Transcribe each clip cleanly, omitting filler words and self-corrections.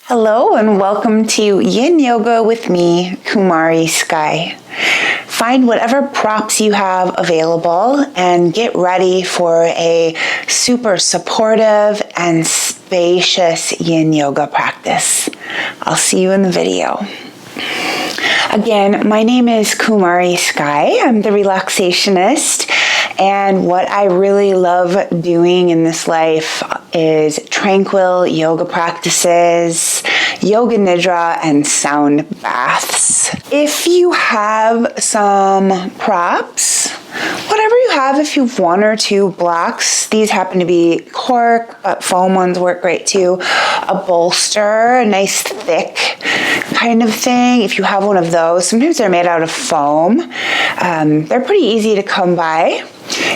Hello and welcome to Yin Yoga with me, Kumari Sky. Find whatever props you have available and get ready for a super supportive and spacious Yin Yoga practice. I'll see you in the video. Again, my name is Kumari Sky. I'm the Relaxationist. And what I really love doing in this life is tranquil yoga practices, yoga nidra, and sound baths. If you have some props, whatever you have, if you have one or two blocks, these happen to be cork, but foam ones work great too. A bolster, a nice thick kind of thing. If you have one of those, sometimes they're made out of foam. They're pretty easy to come by.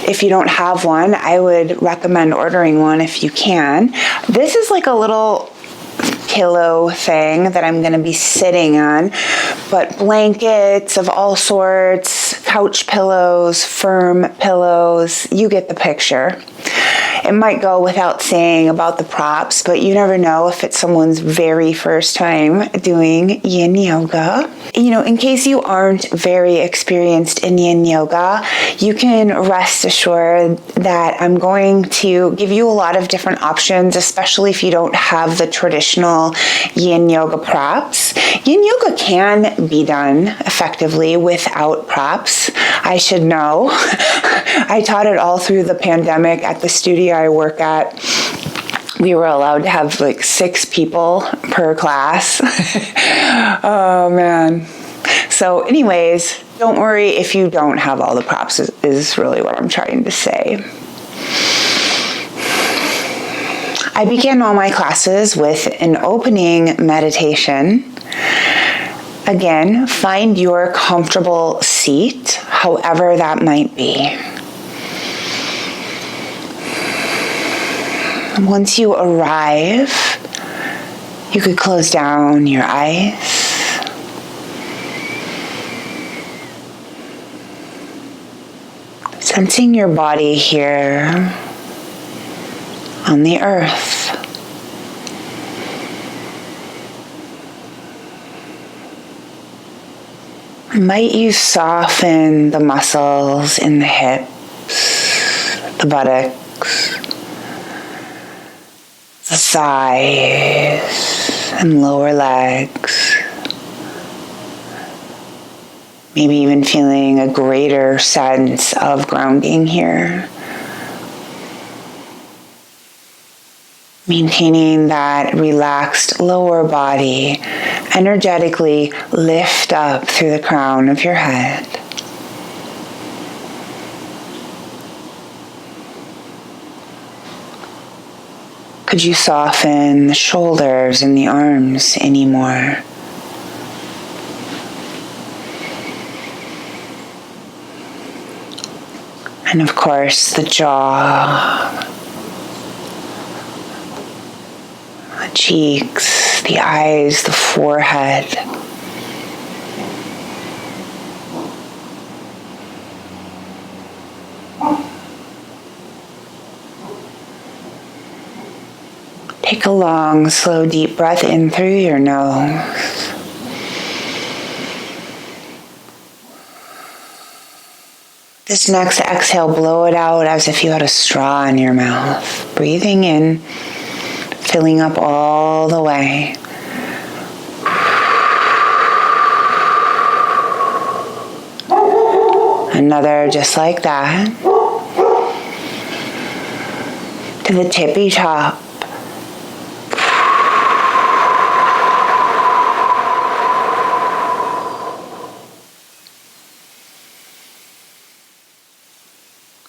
If you don't have one, I would recommend ordering one if you can. This is like a little pillow thing that I'm going to be sitting on, but blankets of all sorts, couch pillows, firm pillows, you get the picture. It might go without saying about the props, but you never know if it's someone's very first time doing Yin Yoga. In case you aren't very experienced in Yin Yoga, you can rest assured that I'm going to give you a lot of different options, especially if you don't have the traditional Yin Yoga props. Yin Yoga can be done effectively without props. I should know. I taught it all through the pandemic at the studio I work at. We were allowed to have like 6 people per class. Oh man. So anyways, don't worry if you don't have all the props is really what I'm trying to say. I begin all my classes with an opening meditation. Again, find your comfortable seat, however that might be. Once you arrive, you could close down your eyes. Sensing your body here on the earth. Might you soften the muscles in the hips, the buttocks, the thighs and lower legs. Maybe even feeling a greater sense of grounding here. Maintaining that relaxed lower body, energetically lift up through the crown of your head. Could you soften the shoulders and the arms anymore? And of course, the jaw, the cheeks, the eyes, the forehead. Take a long, slow, deep breath in through your nose. This next exhale, blow it out as if you had a straw in your mouth. Breathing in, filling up all the way. Another just like that. To the tippy top.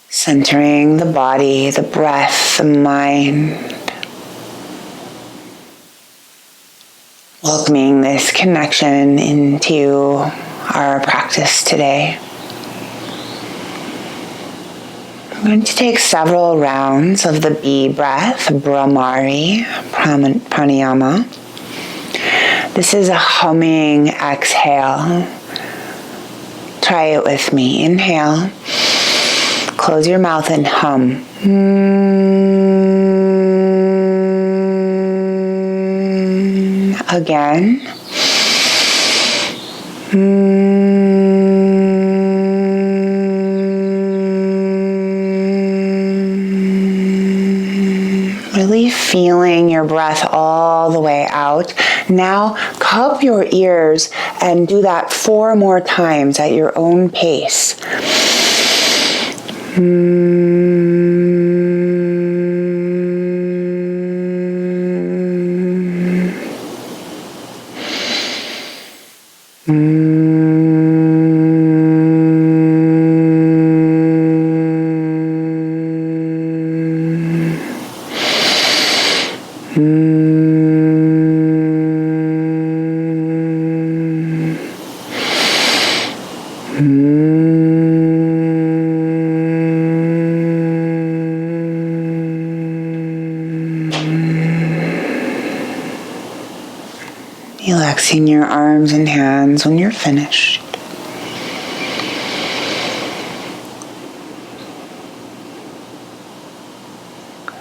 Centering the body, the breath, the mind. Welcoming this connection into our practice today. I'm going to take several rounds of the bee breath, Brahmari pranayama. This is a humming exhale. Try it with me. Inhale. Close your mouth and hum. again. Really feeling your breath all the way out. Now cup your ears and do that 4 more times at your own pace. Relaxing your arms and hands when you're finished.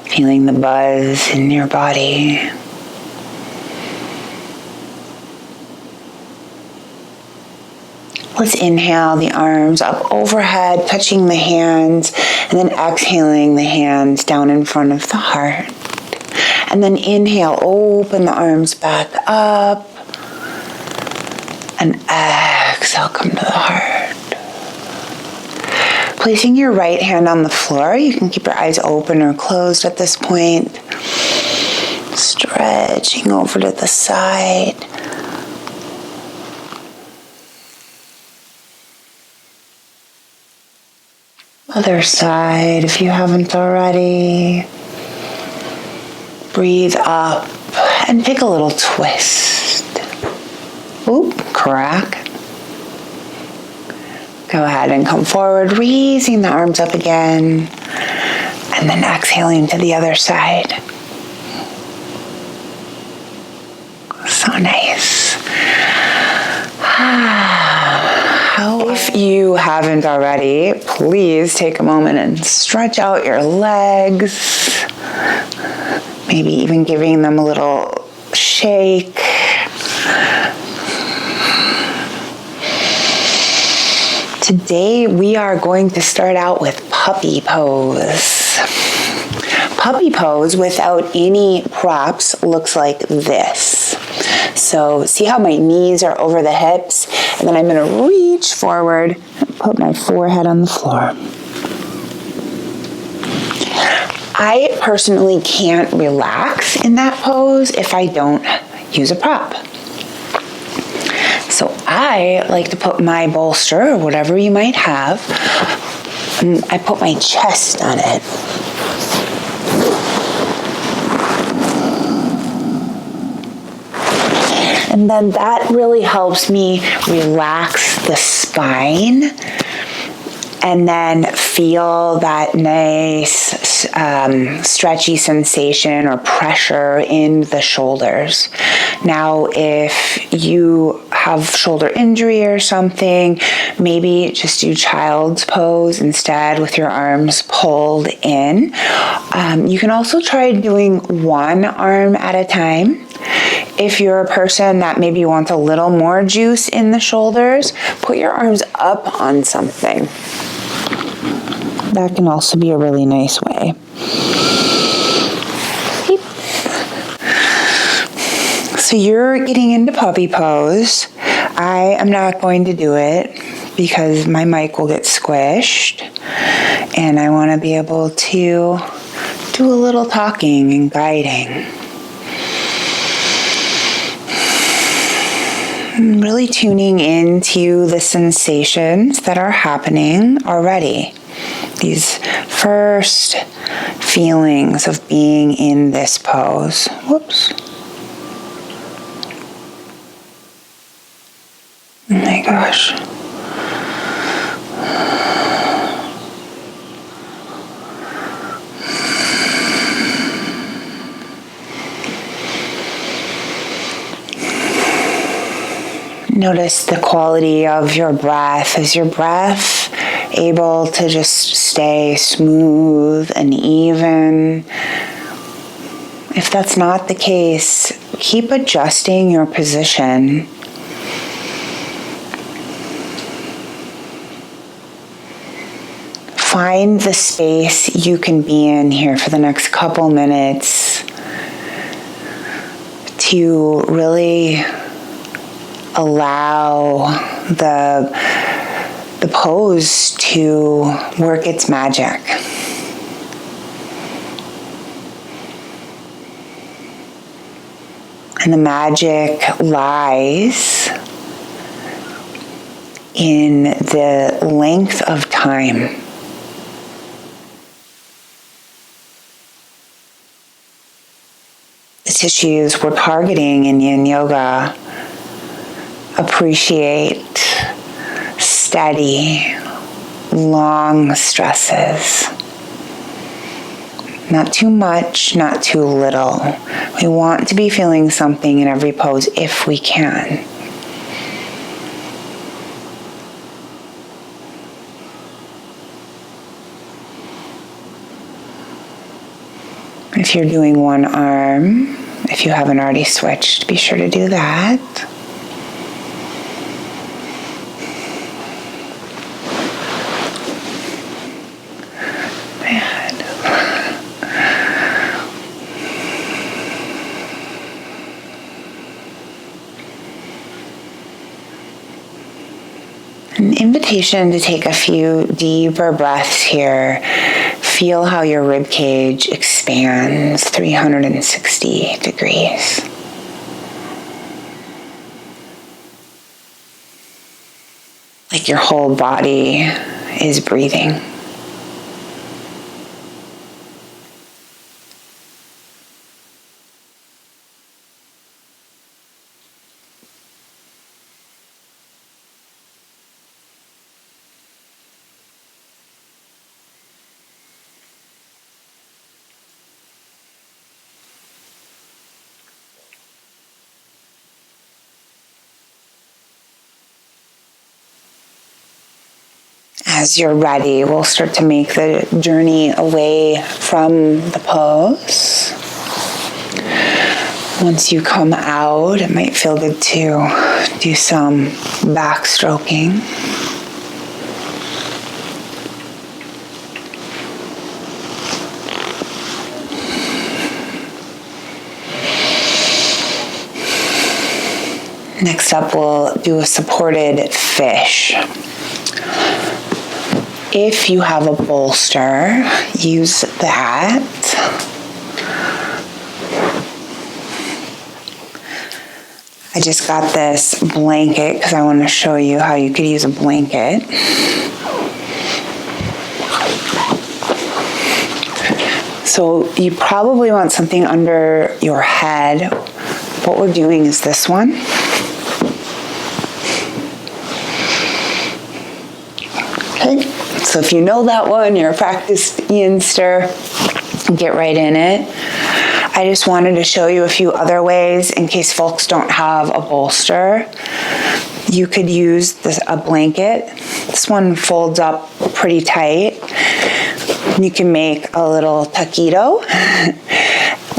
Feeling the buzz in your body. Let's inhale the arms up overhead, touching the hands, and then exhaling the hands down in front of the heart. And then inhale, open the arms back up, and exhale, come to the heart. Placing your right hand on the floor, you can keep your eyes open or closed at this point. Stretching over to the side. Other side, if you haven't already. Breathe up and take a little twist. Oop, crack. Go ahead and come forward, raising the arms up again, and then exhaling to the other side. So nice. If you haven't already, please take a moment and stretch out your legs. Maybe even giving them a little shake. Today we are going to start out with puppy pose. Puppy pose without any props looks like this. So see how my knees are over the hips, and then I'm going to reach forward and put my forehead on the floor. I personally can't relax in that pose if I don't use a prop. So I like to put my bolster, or whatever you might have, and I put my chest on it. And then that really helps me relax the spine and then feel that nice stretchy sensation or pressure in the shoulders. Now, if you have shoulder injury or something, maybe just do child's pose instead with your arms pulled in. You can also try doing one arm at a time. If you're a person that maybe wants a little more juice in the shoulders, put your arms up on something. That can also be a really nice way. So you're getting into puppy pose. I am not going to do it because my mic will get squished, and I want to be able to do a little talking and guiding. I'm really tuning into the sensations that are happening already. These first feelings of being in this pose. Whoops. Oh my gosh. Notice the quality of your breath. Is your breath able to just stay smooth and even? If that's not the case, keep adjusting your position. Find the space you can be in here for the next couple minutes to really allow the pose to work its magic. And the magic lies in the length of time. The tissues we're targeting in Yin Yoga appreciate steady, long stresses. Not too much, not too little. We want to be feeling something in every pose if we can. If you're doing one arm, if you haven't already switched, be sure to do that. An invitation to take a few deeper breaths here. Feel how your rib cage expands 360 degrees. Like your whole body is breathing. As you're ready, we'll start to make the journey away from the pose. Once you come out, it might feel good to do some backstroking. Next up, we'll do a supported fish. If you have a bolster, use that. I just got this blanket because I want to show you how you could use a blanket. So you probably want something under your head. What we're doing is this one. Okay. So if you know that one, you're a practiced Yinster, get right in it. I just wanted to show you a few other ways in case folks don't have a bolster. You could use a blanket. This one folds up pretty tight. You can make a little taquito.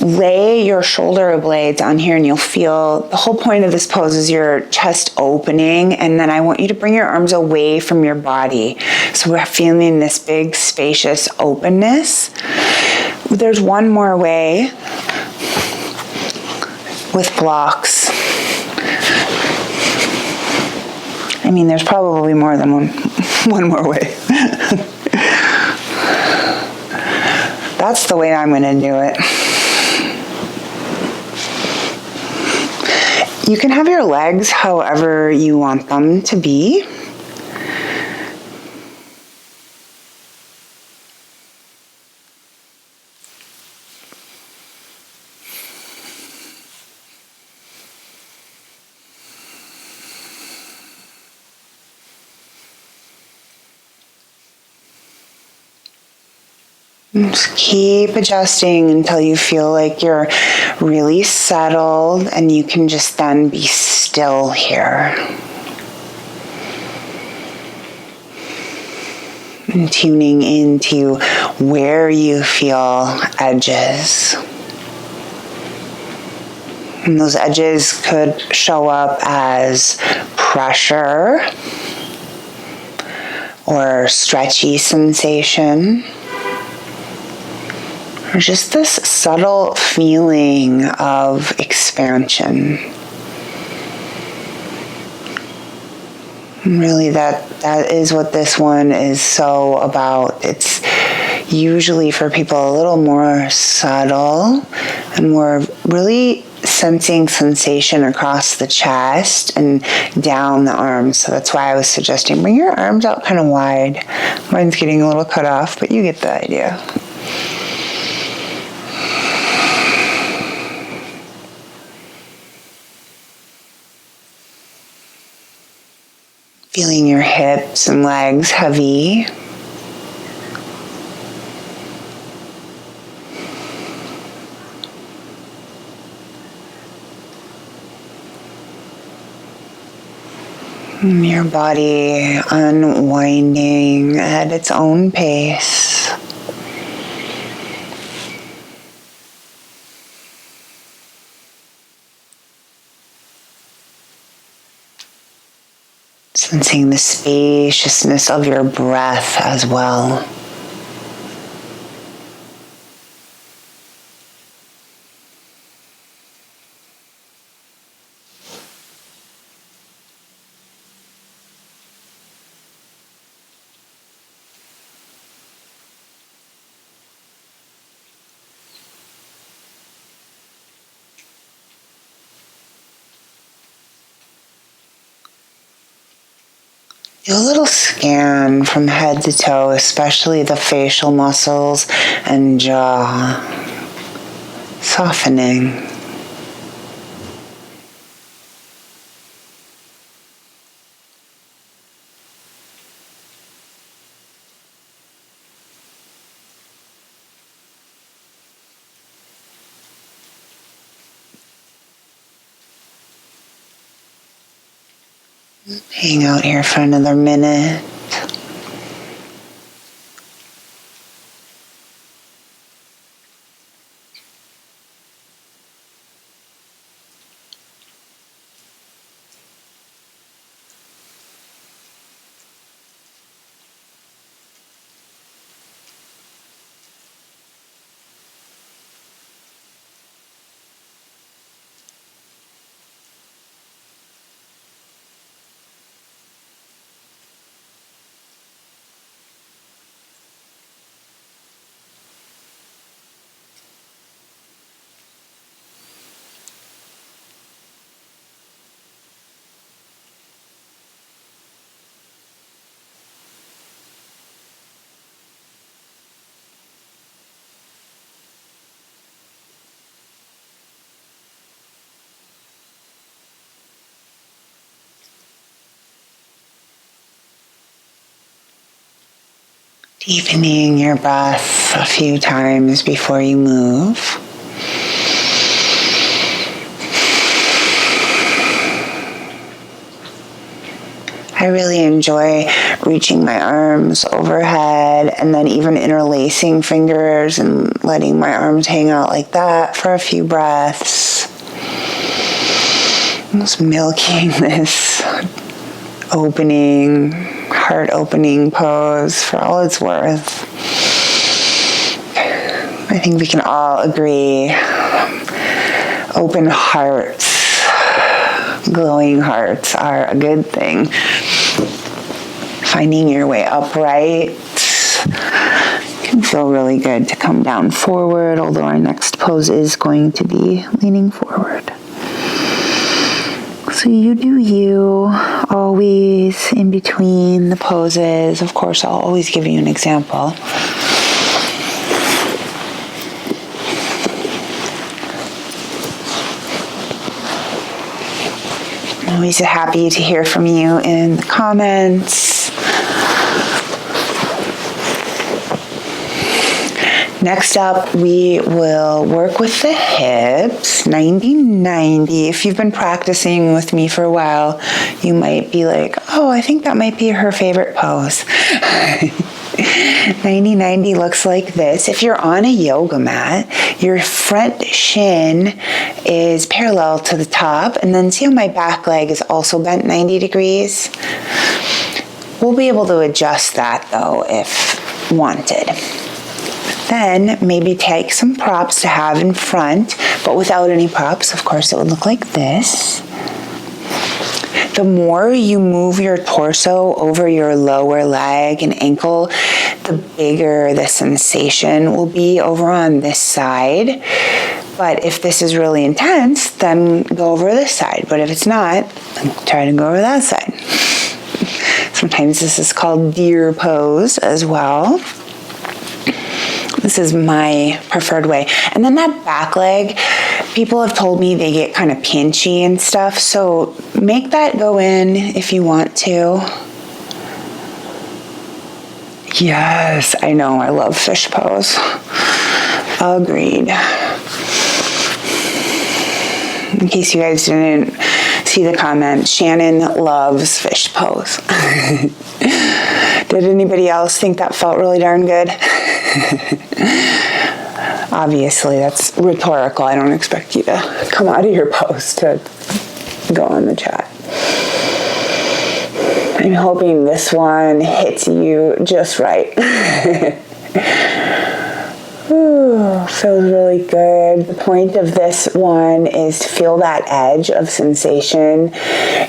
Lay your shoulder blades on here and you'll feel, the whole point of this pose is your chest opening, and then I want you to bring your arms away from your body. So we're feeling this big spacious openness. There's one more way with blocks. I mean, there's probably more than one more way. That's the way I'm gonna do it. You can have your legs however you want them to be. Just keep adjusting until you feel like you're really settled and you can just then be still here. And tuning into where you feel edges. And those edges could show up as pressure or stretchy sensation, or just this subtle feeling of expansion. And really, that is what this one is so about. It's usually for people a little more subtle and more really sensing sensation across the chest and down the arms. So that's why I was suggesting bring your arms out kind of wide. Mine's getting a little cut off, but you get the idea. Feeling your hips and legs heavy. Your body unwinding at its own pace. Sensing the spaciousness of your breath as well. Do a little scan from head to toe, especially the facial muscles and jaw, softening. Hang out here for another minute. Deepening your breath a few times before you move. I really enjoy reaching my arms overhead and then even interlacing fingers and letting my arms hang out like that for a few breaths. Almost milking this opening, heart-opening pose for all it's worth. I think we can all agree, open hearts, glowing hearts are a good thing. Finding your way upright can feel really good to come down forward, although our next pose is going to be leaning forward. So you do you, always in between the poses. Of course, I'll always give you an example. I'm always happy to hear from you in the comments. Next up, we will work with the hips, 90-90. If you've been practicing with me for a while, you might be like, oh, I think that might be her favorite pose. 90-90 looks like this. If you're on a yoga mat, your front shin is parallel to the top, and then see how my back leg is also bent 90 degrees? We'll be able to adjust that though if wanted. Then maybe take some props to have in front, but without any props, of course, it would look like this. The more you move your torso over your lower leg and ankle, the bigger the sensation will be over on this side. But if this is really intense, then go over this side. But if it's not, then try to go over that side. Sometimes this is called deer pose as well. This is my preferred way. And then that back leg, people have told me they get kind of pinchy and stuff, so make that go in if you want to. Yes, I know, I love fish pose. Agreed. In case you guys didn't see the comment, Shannon loves fish pose. Did anybody else think that felt really darn good? Obviously, that's rhetorical. I don't expect you to come out of your pose to go on the chat. I'm hoping this one hits you just right. Ooh, feels really good. The point of this one is to feel that edge of sensation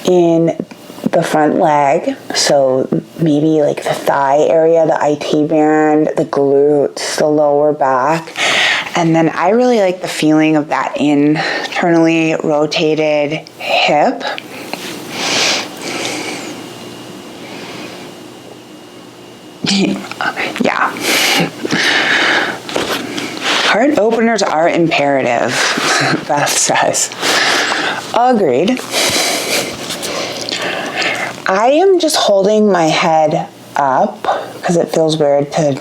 in the front leg. So maybe like the thigh area, the IT band, the glutes, the lower back. And then I really like the feeling of that internally rotated hip. Yeah. Heart openers are imperative, Beth says. Agreed. I am just holding my head up because it feels weird to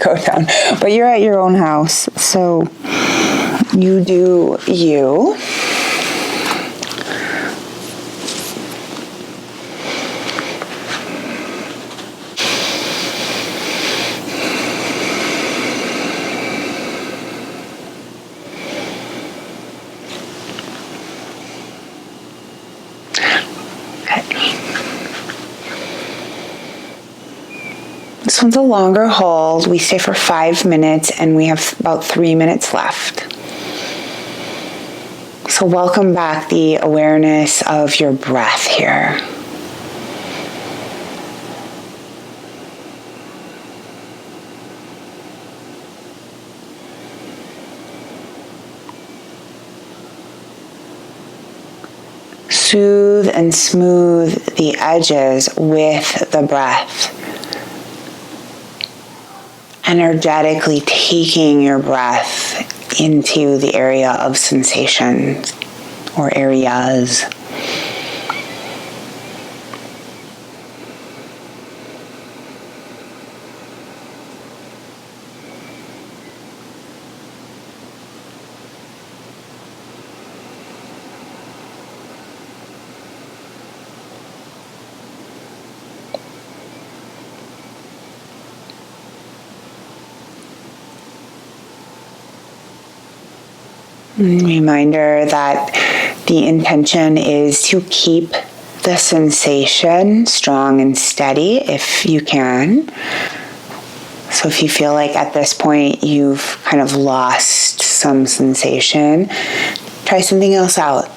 go down. But you're at your own house, so you do you. This one's a longer hold. We stay for 5 minutes and we have about 3 minutes left. So welcome back the awareness of your breath here. Soothe and smooth the edges with the breath. Energetically taking your breath into the area of sensation or areas. Reminder that the intention is to keep the sensation strong and steady if you can. So if you feel like at this point you've kind of lost some sensation, try something else out.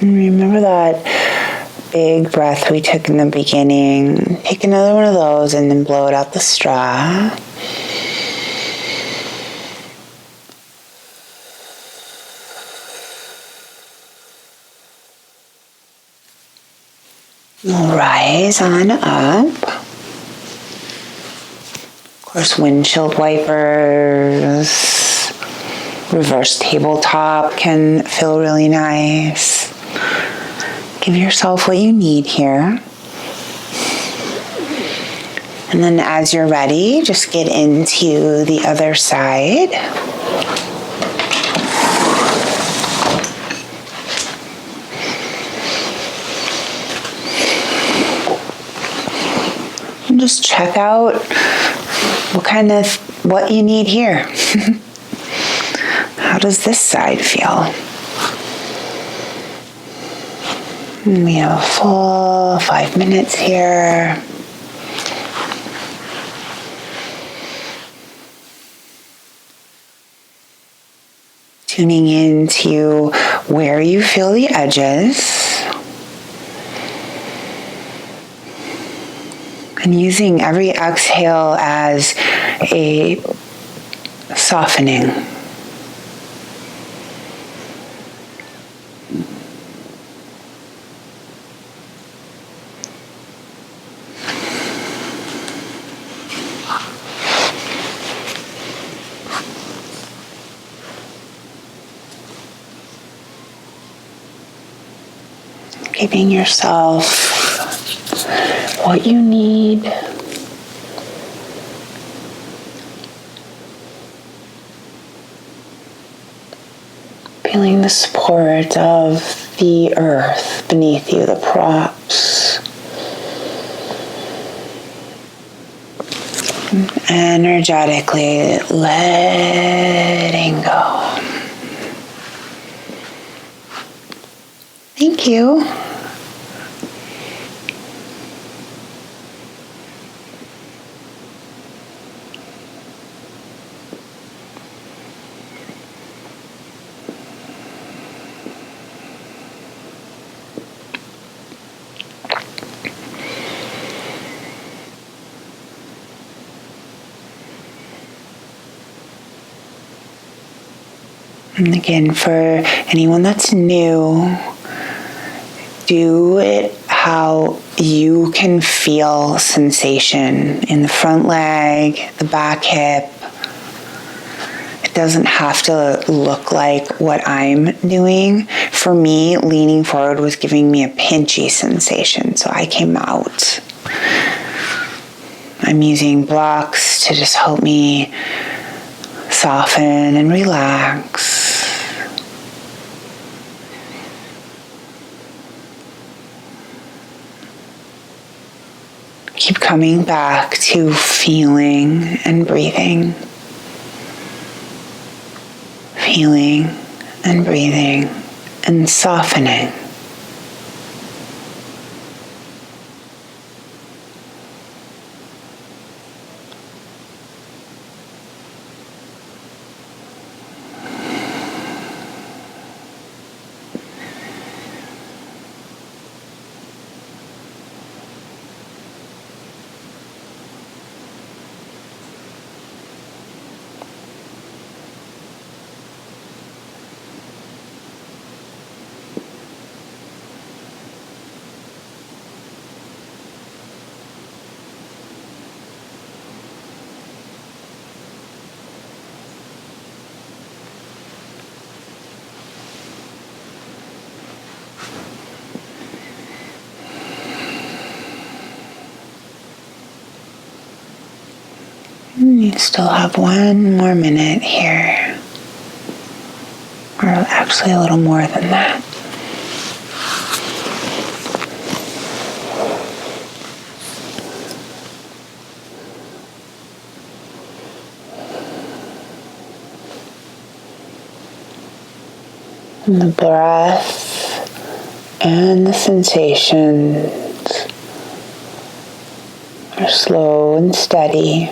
And remember that big breath we took in the beginning. Take another one of those and then blow it out the straw. Rise on up. Of course, windshield wipers, reverse tabletop can feel really nice. Give yourself what you need here. And then as you're ready, just get into the other side. And just check out what you need here. How does this side feel? And we have a full 5 minutes here. Tuning into where you feel the edges. And using every exhale as a softening. Giving yourself what you need. Feeling the support of the earth beneath you, the props. Energetically letting go. Thank you. And again, for anyone that's new, do it how you can feel sensation in the front leg, the back hip. It doesn't have to look like what I'm doing. For me, leaning forward was giving me a pinchy sensation, so I came out. I'm using blocks to just help me soften and relax. Keep coming back to feeling and breathing. Feeling and breathing and softening. You still have 1 more minute here, or actually a little more than that. And the breath and the sensations are slow and steady.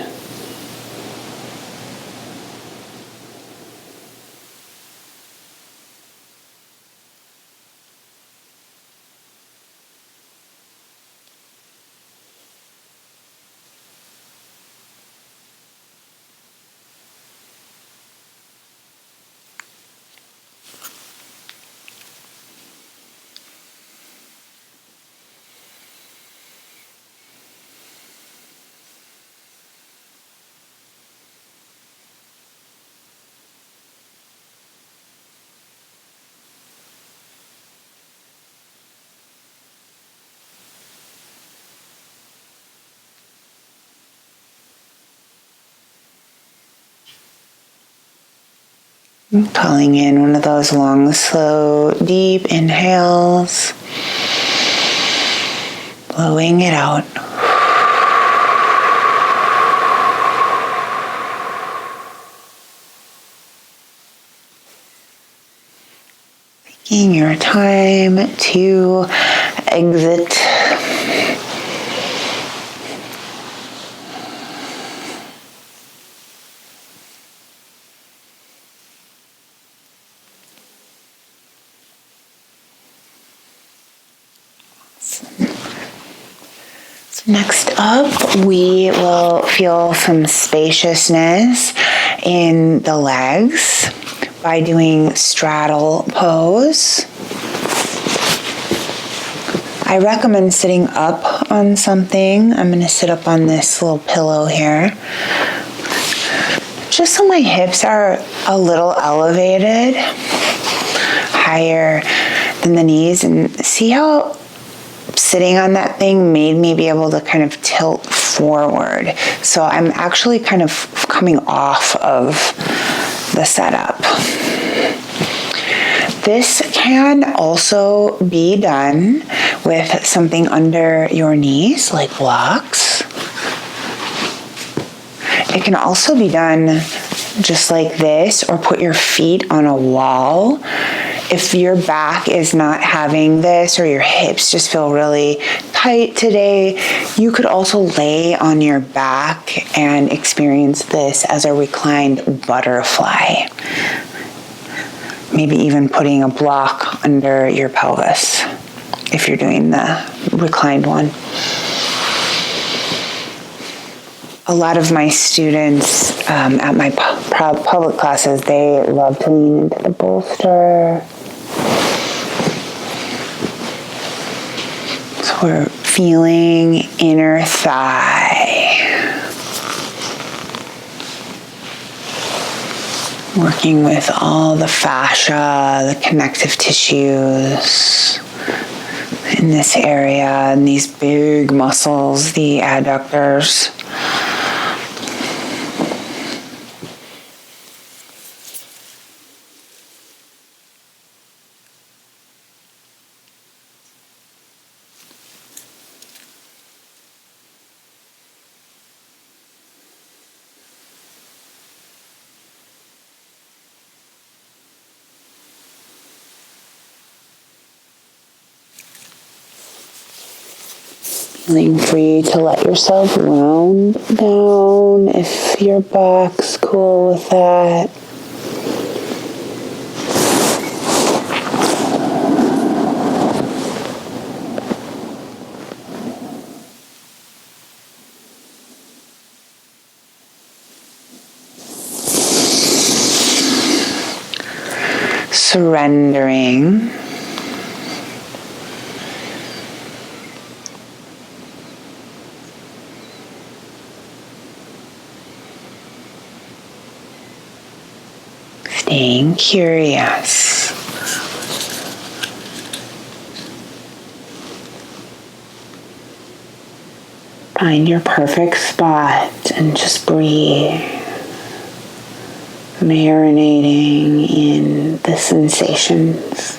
Calling in one of those long, slow, deep inhales. Blowing it out. Taking your time to exit. Next up, we will feel some spaciousness in the legs by doing straddle pose. I recommend sitting up on something. I'm going to sit up on this little pillow here, just so my hips are a little elevated, higher than the knees, and see how sitting on that thing made me be able to kind of tilt forward. So I'm actually kind of coming off of the setup. This can also be done with something under your knees, like blocks. It can also be done just like this, or put your feet on a wall. If your back is not having this, or your hips just feel really tight today, you could also lay on your back and experience this as a reclined butterfly. Maybe even putting a block under your pelvis if you're doing the reclined one. A lot of my students at my public classes, they love to lean into the bolster. So we're feeling inner thigh. Working with all the fascia, the connective tissues in this area, and these big muscles, the adductors. Feeling free to let yourself round down if your back's cool with that. Surrendering. Staying curious. Find your perfect spot and just breathe. Marinating in the sensations.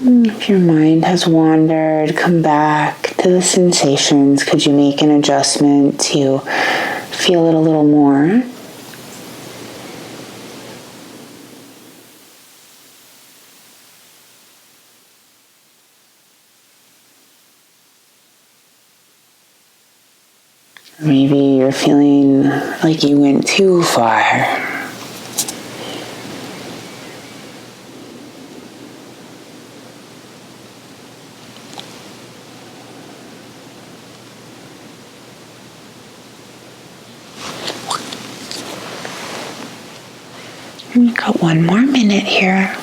If your mind has wandered, come back to the sensations. Could you make an adjustment to feel it a little more? Maybe you're feeling like you went too far. We've got one more minute here.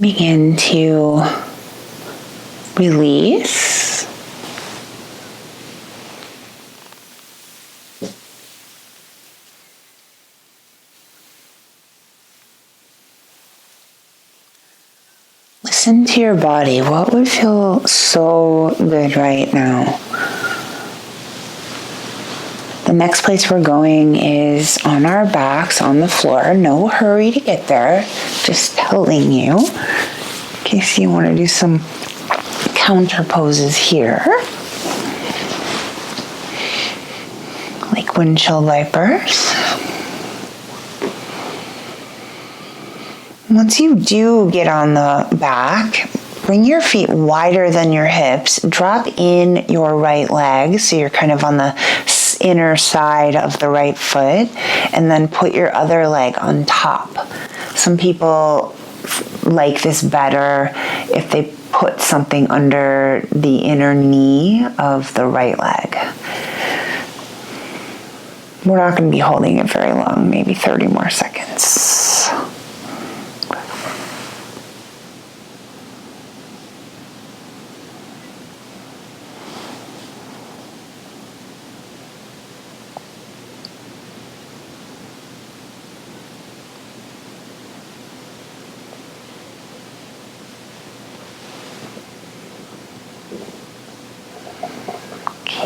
Begin to release. Listen to your body. What would feel so good right now? The next place we're going is on our backs on the floor. No hurry to get there. Just telling you in case you want to do some counter poses here. Like windshield wipers. Once you do get on the back, bring your feet wider than your hips. Drop in your right leg so you're kind of on the inner side of the right foot, and then put your other leg on top. Some people like this better if they put something under the inner knee of the right leg. We're not going to be holding it very long, maybe 30 more seconds.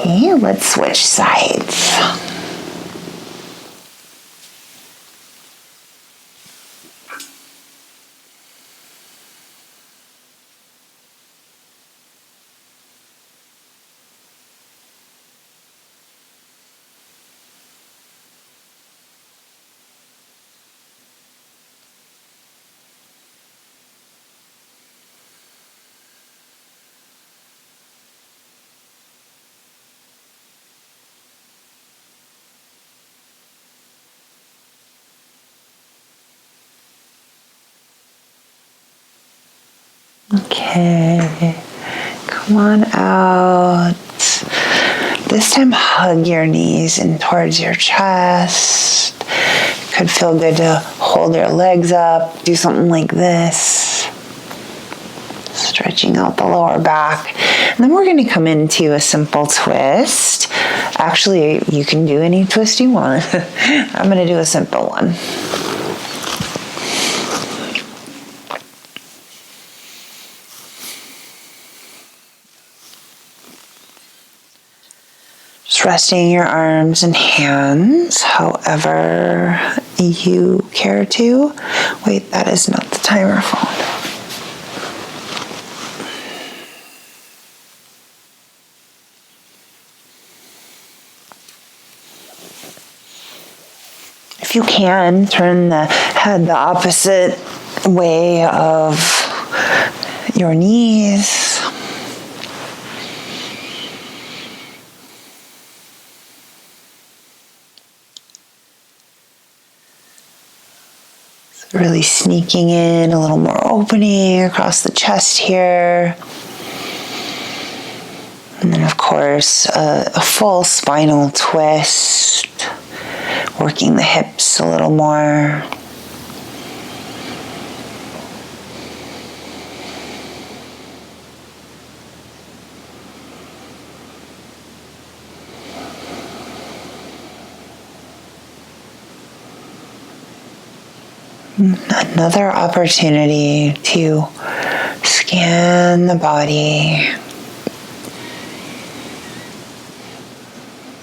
Okay, let's switch sides. Okay, come on out. This time hug your knees in towards your chest. Could feel good to hold your legs up, do something like this. Stretching out the lower back. And then we're going to come into a simple twist. Actually, you can do any twist you want. I'm going to do a simple one. Just resting your arms and hands however you care to. Wait, that is not the timer phone. If if you can, turn the head the opposite way of your knees. So really sneaking in a little more opening across the chest here. And then, of course, a full spinal twist, working the hips a little more. Another opportunity to scan the body,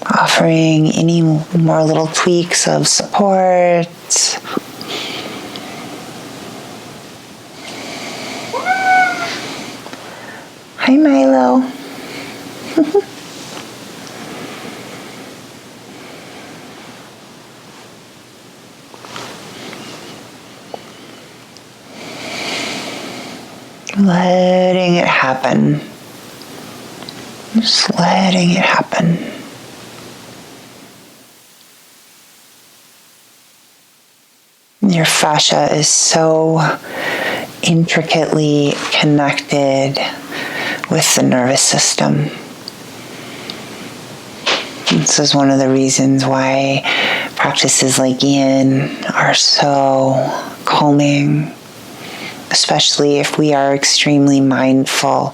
offering any more little tweaks of support. Hi, Milo. Letting it happen. Just letting it happen. Your fascia is so intricately connected with the nervous system. This is one of the reasons why practices like Yin are so calming, especially if we are extremely mindful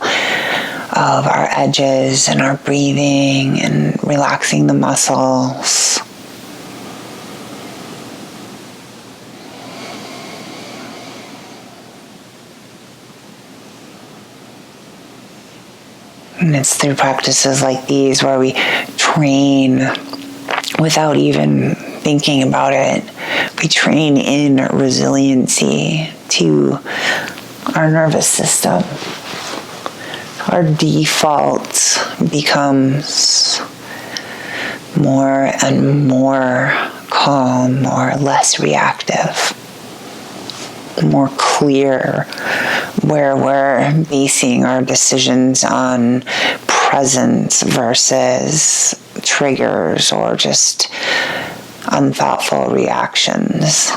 of our edges and our breathing and relaxing the muscles. And it's through practices like these where we train without even thinking about it. We train in resiliency to our nervous system. Our default becomes more and more calm or less reactive, more clear, where we're basing our decisions on presence versus triggers or just unthoughtful reactions,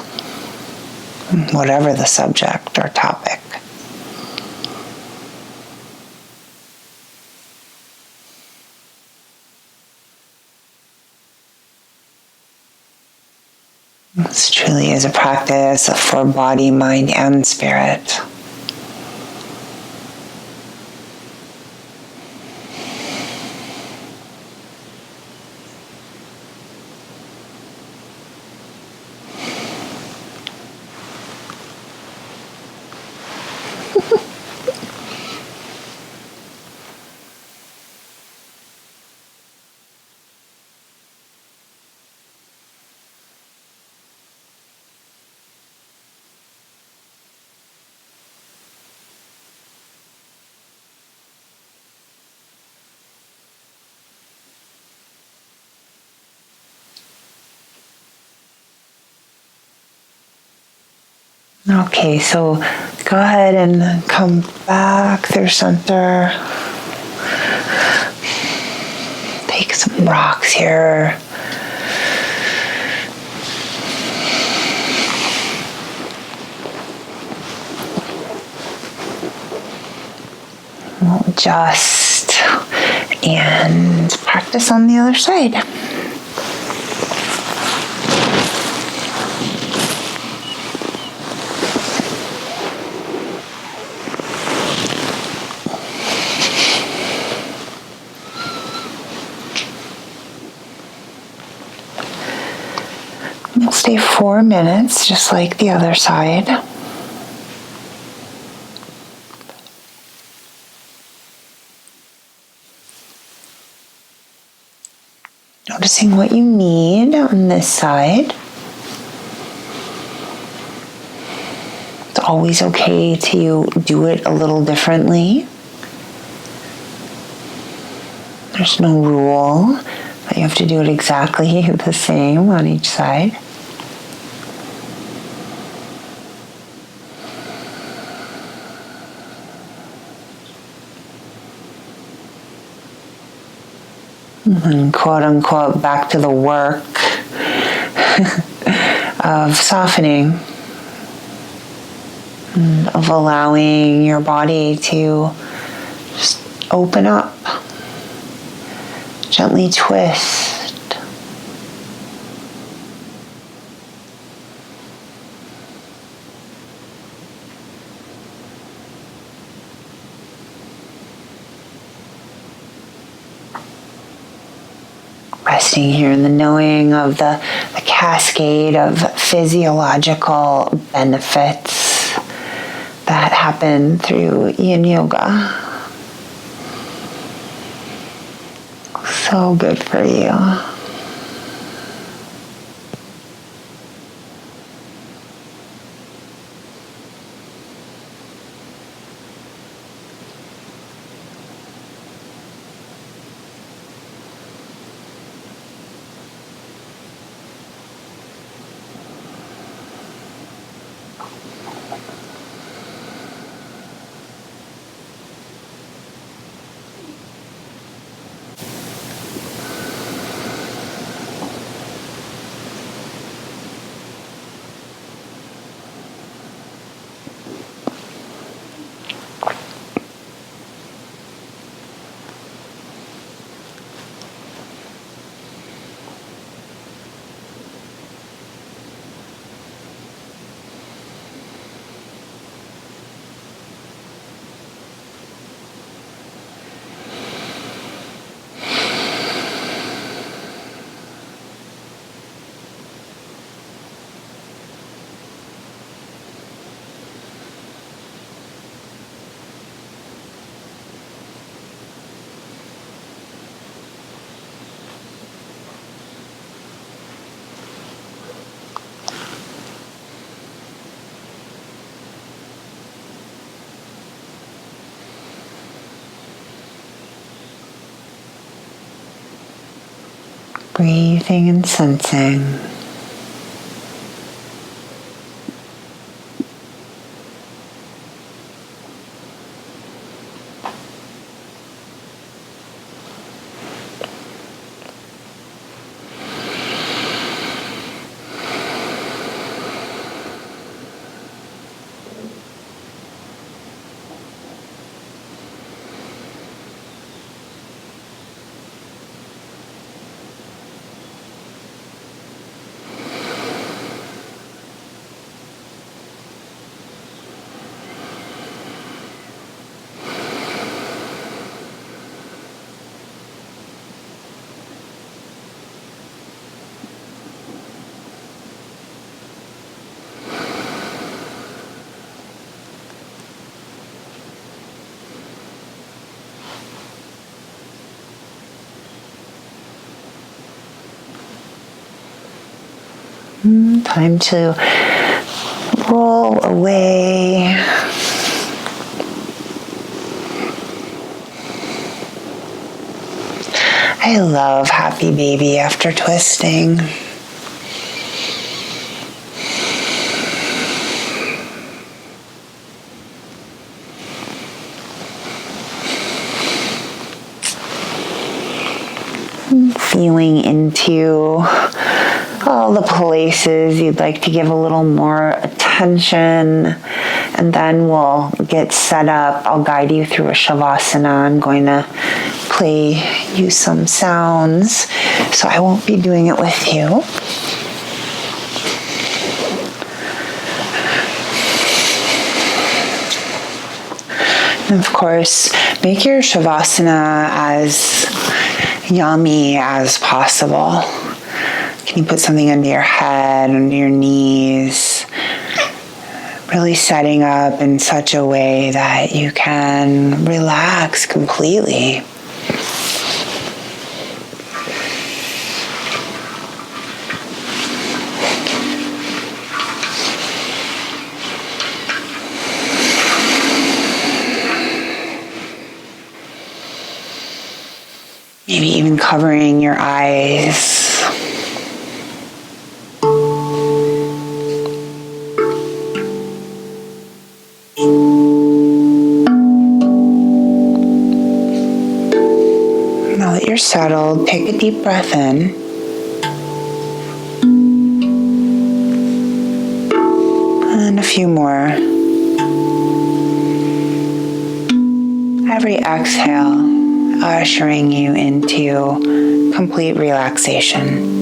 whatever the subject or topic. This truly is a practice for body, mind, and spirit. Okay, so go ahead and come back through center. Take some rocks here. We'll adjust and practice on the other side. We'll stay 4 minutes, just like the other side. Noticing what you need on this side. It's always okay to do it a little differently. There's no rule that you have to do it exactly the same on each side. and quote unquote back to the work of softening, and of allowing your body to just open up, gently twist. Resting here in the knowing of the cascade of physiological benefits that happen through Yin Yoga. So good for you. Breathing and sensing. Time to roll away. I love happy baby after twisting. Feeling into all the places you'd like to give a little more attention, and then we'll get set up. I'll guide you through a shavasana. I'm going to play you some sounds, so I won't be doing it with you. And of course, make your shavasana as yummy as possible. Can you put something under your head, under your knees? Really setting up in such a way that you can relax completely. Maybe even covering your eyes. Now that you're settled, take a deep breath in. And a few more. Every exhale ushering you into complete relaxation.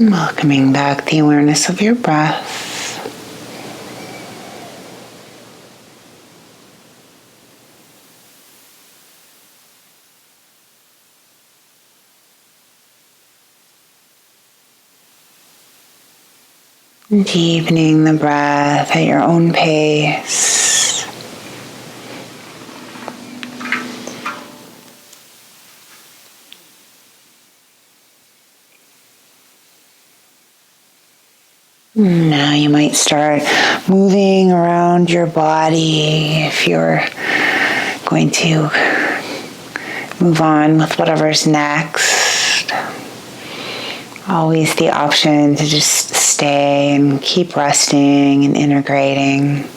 Welcoming back the awareness of your breath. Deepening the breath at your own pace. Now you might start moving around your body if you're going to move on with whatever's next. Always the option to just stay and keep resting and integrating.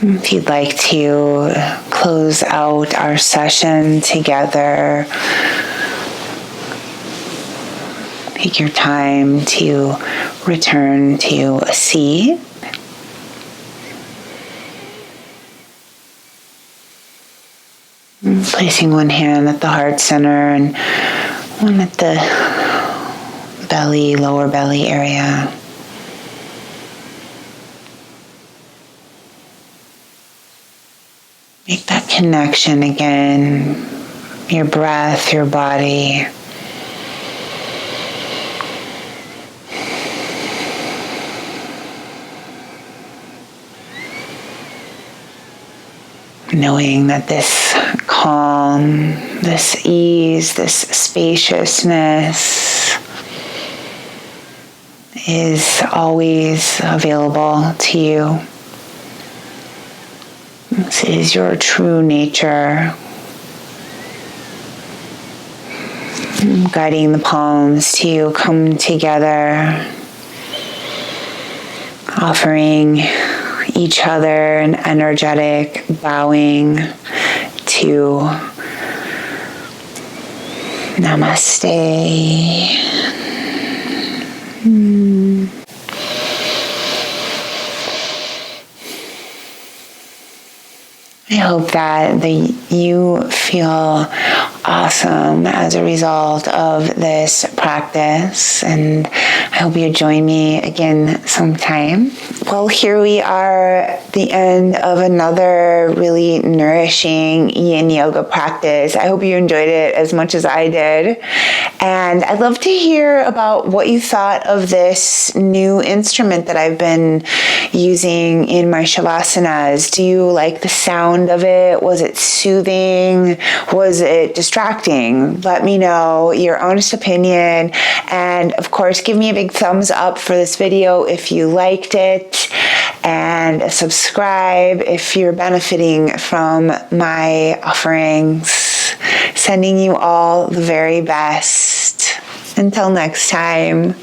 If you'd like to close out our session together, Take your time to return to a seat. Placing one hand at the heart center and one at the belly, lower belly area. Make that connection again. Your breath, your body. Knowing that this calm, this ease, this spaciousness is always available to you. This is your true nature. Guiding the palms to come together, offering each other an energetic bowing to Namaste. I hope that you feel awesome as a result of this practice, and I hope you join me again sometime. Well, here we are at the end of another really nourishing yin yoga practice. I hope you enjoyed it as much as I did, and I'd love to hear about what you thought of this new instrument that I've been using in my shavasanas. Do you like the sound of it? Was it soothing? Was it distracting? Let me know your honest opinion, and of course give me a big thumbs up for this video if you liked it, and subscribe if you're benefiting from my offerings. Sending you all the very best. Until next time.